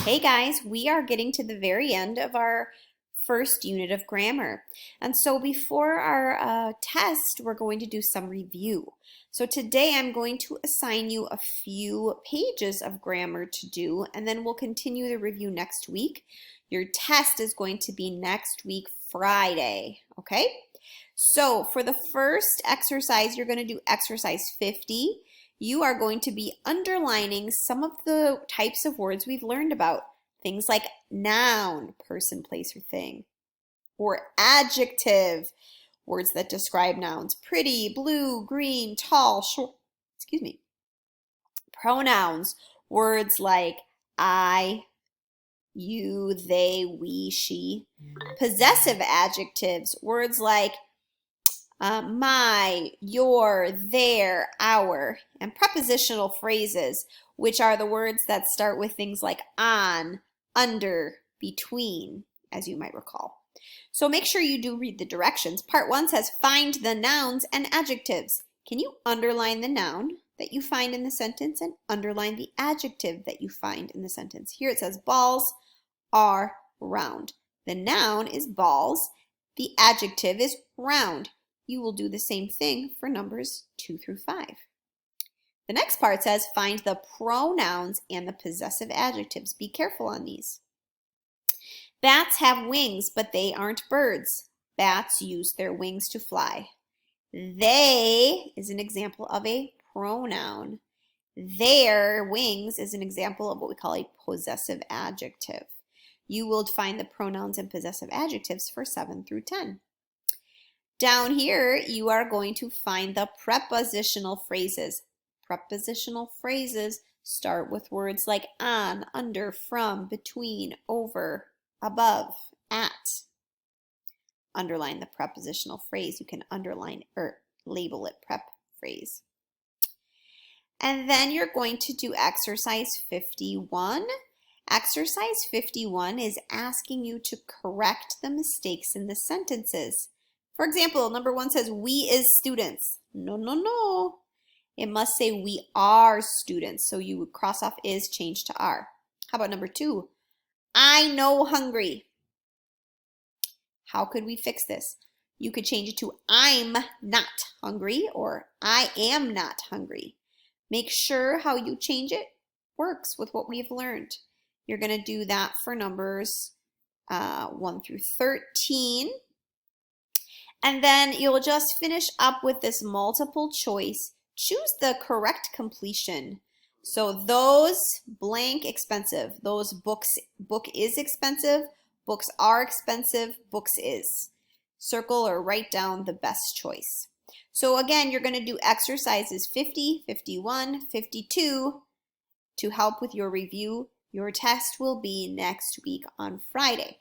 Hey guys, we are getting to the very end of our first unit of grammar. And so before our test, we're going to do some review. So today I'm going to assign you a few pages of grammar to do, and then we'll continue the review next week. Your test is going to be next week, Friday, okay? So for the first exercise, you're going to do exercise 50. You are going to be underlining some of the types of words we've learned about. Things like noun, person, place, or thing, or adjective, words that describe nouns, pretty, blue, green, tall, short, excuse me. Pronouns, words like I, you, they, we, she. Possessive adjectives, words like my, your, their, our, and prepositional phrases, which are the words that start with things like on, under, between, as you might recall. So make sure you do read the directions. Part 1 says find the nouns and adjectives. Can you underline the noun that you find in the sentence and underline the adjective that you find in the sentence? Here it says balls are round. The noun is balls. The adjective is round. You will do the same thing for numbers 2 through 5. The next part says find the pronouns and the possessive adjectives. Be careful on these. Bats have wings, but they aren't birds. Bats use their wings to fly. They is an example of a pronoun. Their wings is an example of what we call a possessive adjective. You will find the pronouns and possessive adjectives for 7 through 10. Down here, you are going to find the prepositional phrases. Prepositional phrases start with words like on, under, from, between, over, above, at. Underline the prepositional phrase. You can underline or label it prep phrase. And then you're going to do exercise 51. Exercise 51 is asking you to correct the mistakes in the sentences. For example, number 1 says, we is students. No. It must say we are students. So you would cross off is, change to are. How about number 2? I know hungry. How could we fix this? You could change it to I'm not hungry or I am not hungry. Make sure how you change it works with what we've learned. You're going to do that for numbers 1 through 13. And then you'll just finish up with this multiple choice. Choose the correct completion. So those blank expensive, those book is expensive, books are expensive, books is. Circle or write down the best choice. So again, you're going to do exercises 50, 51, 52 to help with your review. Your test will be next week on Friday.